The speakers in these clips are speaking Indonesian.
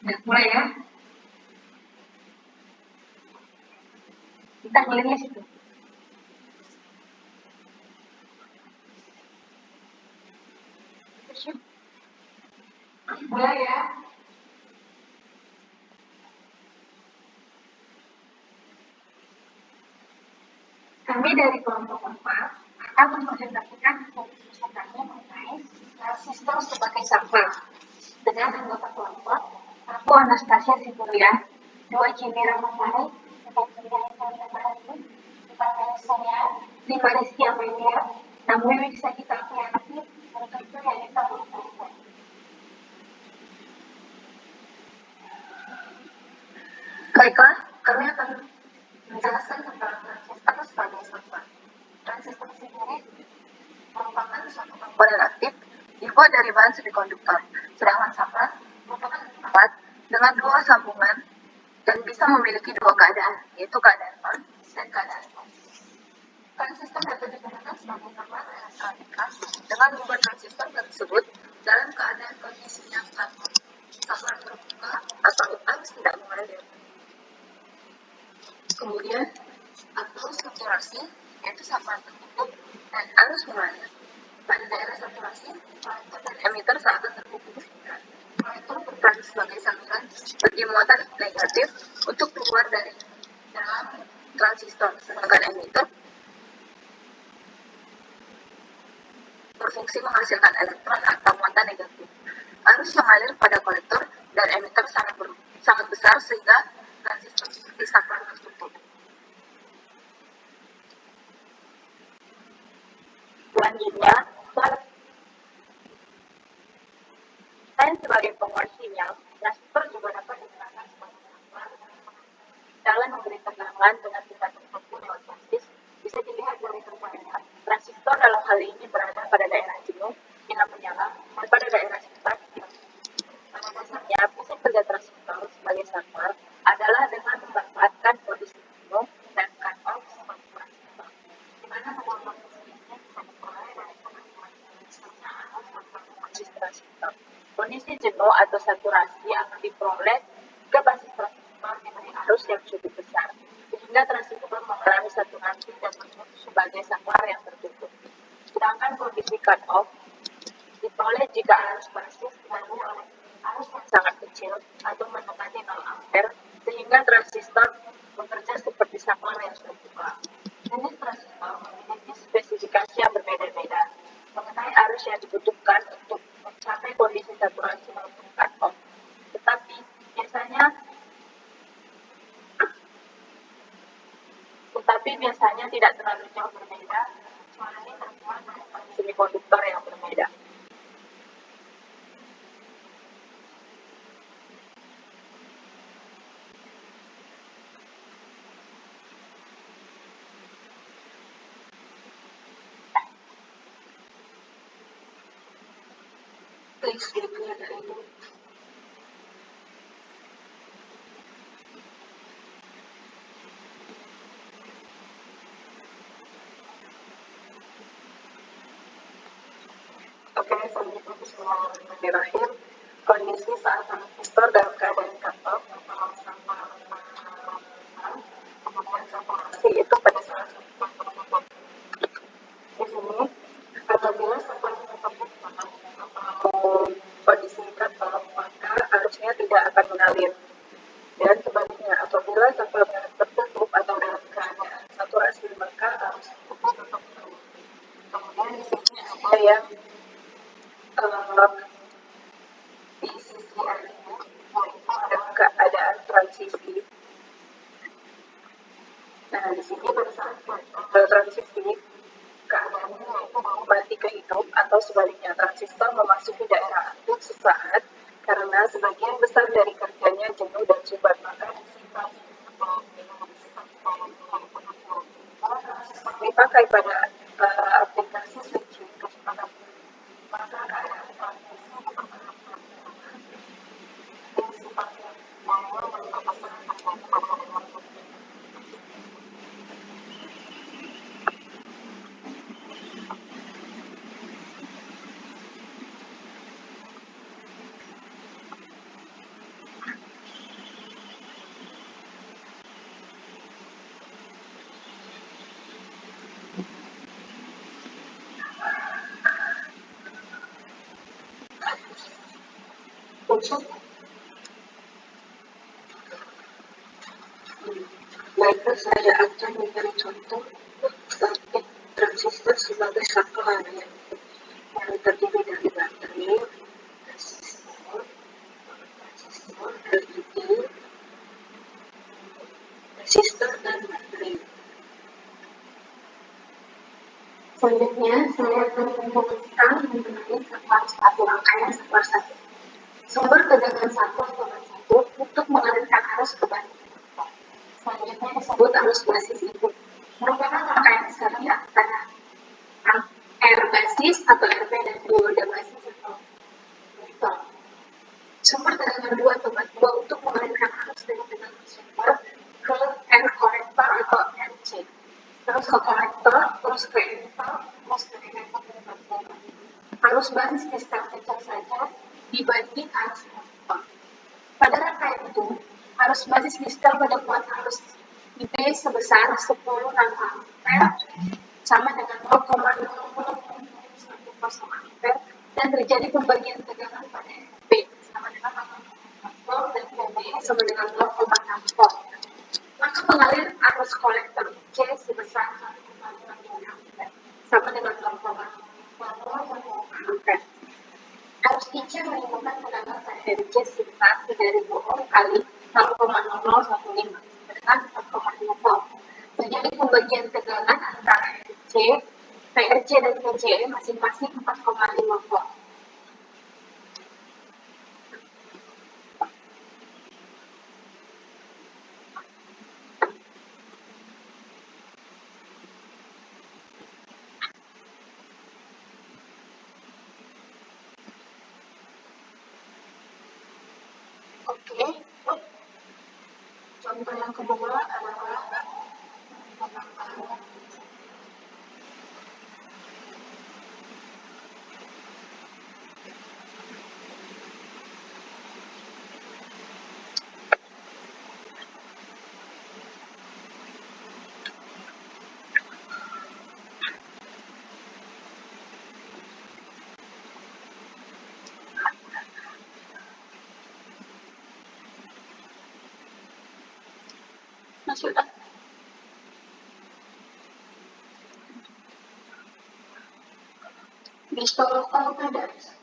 Udah mulai ya. Kita mulainya situ. Mulai ya. Kami dari kelompok 4 akan mempresentasikan fokus kami mengenai transistor sebagai sampel. Dengan anggota kelompok, aku Anastasia Sibulia, 2 Cimira Masari, 4 Cimira Masari, 4 saya, 5 Rizky Amelia, 6 Wiwi Sakita Aprianti, dan 7 Yanita Purwokala. Baiklah, kami akan menjelaskan tentang transistor sebagai sampel. Transistor sendiri merupakan suatu komponen aktif dibuat dari bahan semikonduktor, sedangkan sampel merupakan alat dengan 2 sambungan dan bisa memiliki 2 keadaan, yaitu keadaan on dan keadaan off. Transistor dapat digunakan sebagai sampel elektronika dengan membuat transistor tersebut dalam keadaan kondisi yang sama, sampel terbuka atau arus tidak mengalir. Kemudian atau saturasi, yaitu sampel tertutup dan arus mengalir. Pada daerah saturasi, kolektor dan emitter seakan terhubung sehingga kolektor berperan sebagai saluran bagi muatan negatif untuk keluar dari dalam transistor, sedangkan emitter berfungsi menghasilkan elektron atau muatan negatif. Arus yang mengalir pada kolektor dan emitter sangat besar sehingga transistor seperti sampel tertutup. Selanjutnya, selain sebagai penguat sinyal, transistor juga dapat digunakan sebagai sampel. Dalam memberi tegangan dengan tingkat tertentu lewat transis, bisa dilihat dari komponennya. Transistor dalam hal ini berada pada daerah jenuh, bila menyala, dan pada daerah start. Pada dasarnya, prinsip kerja transistor sebagai sampel adalah dengan memanfaatkan kondisi jenuh dan cut-off sebagai transistor, di mana kedua kondisi ini bisa diperoleh dari kemampuan transistornya atau basis transistor. Kondisi jenuh atau saturasi akan diperoleh jika basis transistor diberi arus yang cukup besar, sehingga transistor mengalami saturasi dan berfungsi sebagai sampel yang tertutup. Sedangkan kondisi cut-off diperoleh jika arus basis dilalui oleh arus yang sangat kecil atau mendekati 0 ampere, sehingga transistor bekerja seperti sampel yang terbuka. Jenis transistor memiliki spesifikasi yang berbeda-beda mengenai arus yang dibutuhkan untuk mencapai kondisi saturasi maupun cut-off. Tetapi biasanya tidak terlalu jauh berbeda, kecuali terbuat dari semikonduktor yang berbeda. Please declare the end. Oke, selanjutnya bismillahirrahmanirrahim. Kondisi saat transistor dalam keadaan cut-off atau sampel kemudian saturasi itu pada saat tertutup. Di sini, apabila sampel tertutup atau kondisi cut-off, maka arusnya tidak akan mengalir. Dan sebaliknya, apabila sampel tertutup atau dalam keadaan saturasi, maka arus tetap tertutup. Kemudian di sini ada yang di sisi ini, yaitu dalam keadaan transisi. Nah, di sini pada saat transisi, keadaannya yaitu mati ke hidup atau sebaliknya, transistor memasuki daerah aktif sesaat karena sebagian besar dari kerjanya jenuh dan sumbat, maka dipakai pada aplikasi switching kecepatan. Maka keadaan transisi yang sifatnya manual merupakan terjadi pada waktu. Baiklah, saya akan memberi contoh circuit transistor sebagai satu area yang terdiri dari baterai, resistor, LED, resistor, dan baterai. Selanjutnya, saya akan menjelaskan mengenai satu rangkaian satu. Sumber tegangan satu atau satu untuk mengalirkan arus ke baterai. Selanjutnya disebut arus basis itu merupakan rangkaian seri antara R basis atau RB dan dioda basis atau resistor. Sumber tegangan 2 atau bus 2 untuk mengalirkan arus dari tegangan sumber ke R kolektor atau RC, terus ke kolektor, terus ke emitter, terus ke emitter dan baterai. Arus basis di step pecah saja dibagi arus kolektor. Pada rangkaian itu, arus basis lister pada kuat arus IB sebesar 10 nanoampere sama dengan 0,0001 ampere dan terjadi pembagian tegangan pada FB sama dengan 0,4 volt dan FB sama dengan 0,6 volt. Maka mengalir arus kolektor C sebesar 1,5 ampere sama dengan 0,1 ampere. Arus IC menimbulkan tegangan pada RC sebesar 3000 ohm kali 0,0015 dengan 4,2 volt. Terjadi pembagian tegangan antara PRC dan PCE masing-masing 4,5 volt. Oke. Contoh yang kedua adalah sudah. Historical patterns.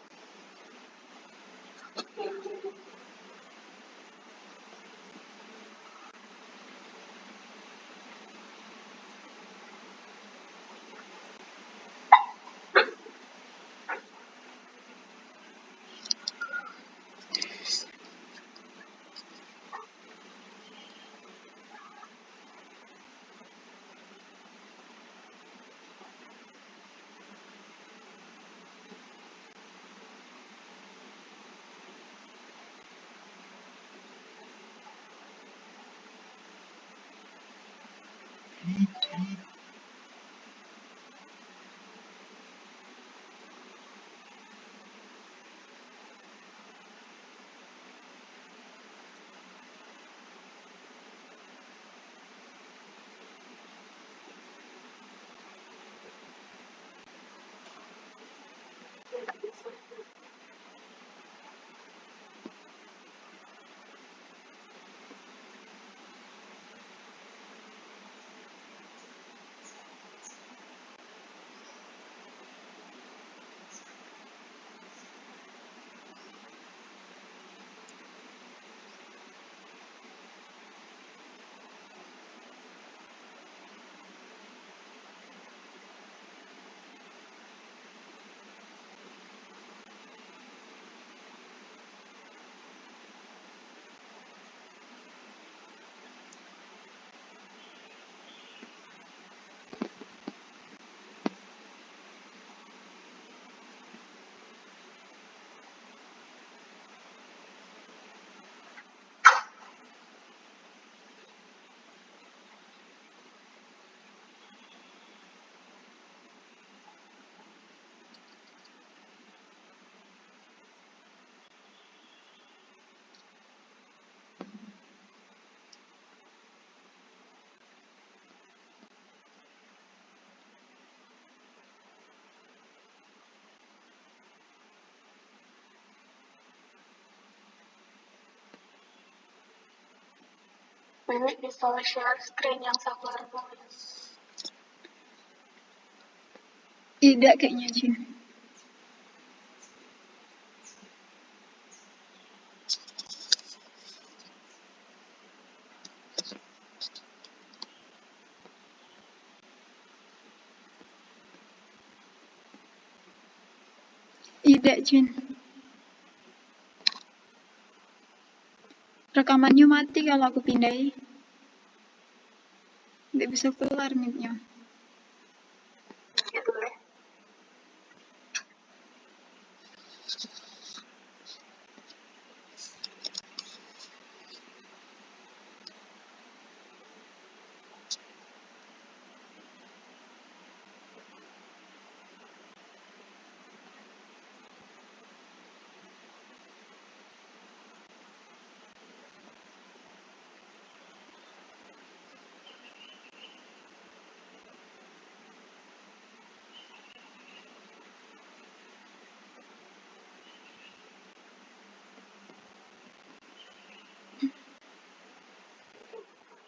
Wiwi bisa share screen yang sabar boleh. Tidak kayaknya, Jin. Tidak, Jin. Rekamannya mati kalau aku pindahin. Nggak bisa keluar mic-nya. Gitu deh.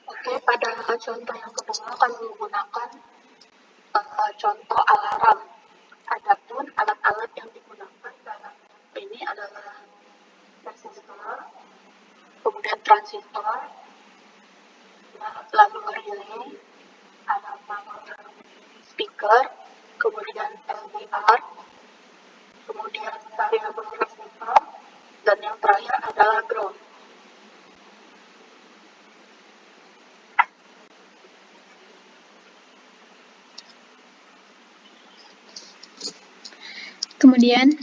Oke, pada contoh yang kedua kami menggunakan contoh alarm. Adapun alat-alat yang digunakan dalam ini adalah resistor, kemudian transistor, lalu relay, ada speaker, kemudian LDR, kemudian variable resistor, dan yang terakhir adalah ground. Kemudian,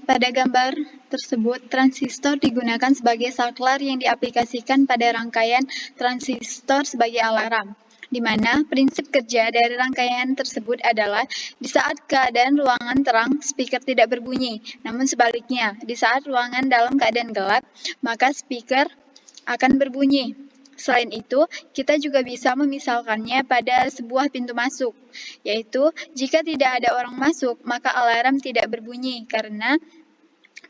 pada gambar tersebut, transistor digunakan sebagai saklar yang diaplikasikan pada rangkaian transistor sebagai alarm, di mana prinsip kerja dari rangkaian tersebut adalah di saat keadaan ruangan terang, speaker tidak berbunyi, namun sebaliknya, di saat ruangan dalam keadaan gelap, maka speaker akan berbunyi. Selain itu, kita juga bisa memisalkannya pada sebuah pintu masuk, yaitu jika tidak ada orang masuk, maka alarm tidak berbunyi karena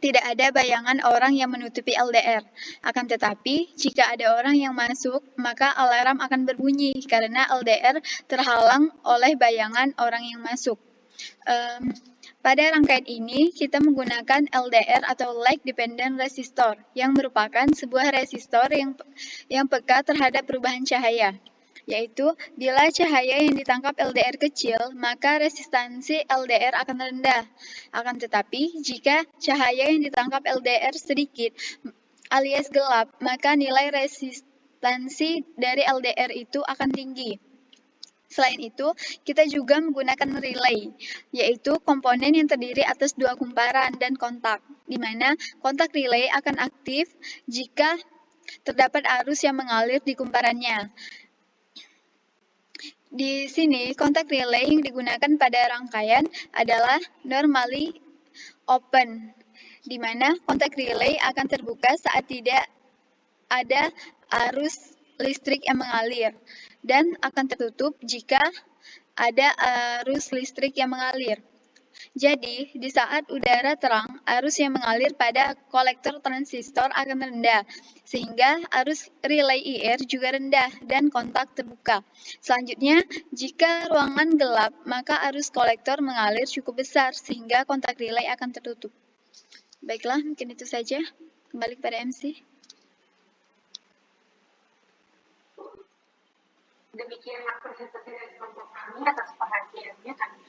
tidak ada bayangan orang yang menutupi LDR. Akan tetapi, jika ada orang yang masuk, maka alarm akan berbunyi karena LDR terhalang oleh bayangan orang yang masuk. Pada rangkaian ini, kita menggunakan LDR atau Light Dependent Resistor, yang merupakan sebuah resistor yang peka terhadap perubahan cahaya. Yaitu, bila cahaya yang ditangkap LDR kecil, maka resistansi LDR akan rendah. Akan tetapi, jika cahaya yang ditangkap LDR sedikit alias gelap, maka nilai resistansi dari LDR itu akan tinggi. Selain itu, kita juga menggunakan relay, yaitu komponen yang terdiri atas dua kumparan dan kontak, di mana kontak relay akan aktif jika terdapat arus yang mengalir di kumparannya. Di sini, kontak relay yang digunakan pada rangkaian adalah normally open, di mana kontak relay akan terbuka saat tidak ada arus listrik yang mengalir, dan akan tertutup jika ada arus listrik yang mengalir. Jadi, di saat udara terang, arus yang mengalir pada kolektor transistor akan rendah, sehingga arus relay IR juga rendah dan kontak terbuka. Selanjutnya, jika ruangan gelap, maka arus kolektor mengalir cukup besar, sehingga kontak relay akan tertutup. Baiklah, mungkin itu saja. Kembali kepada MC. Demikianlah presentasi dari kelompok kami. Atas perhatiannya kami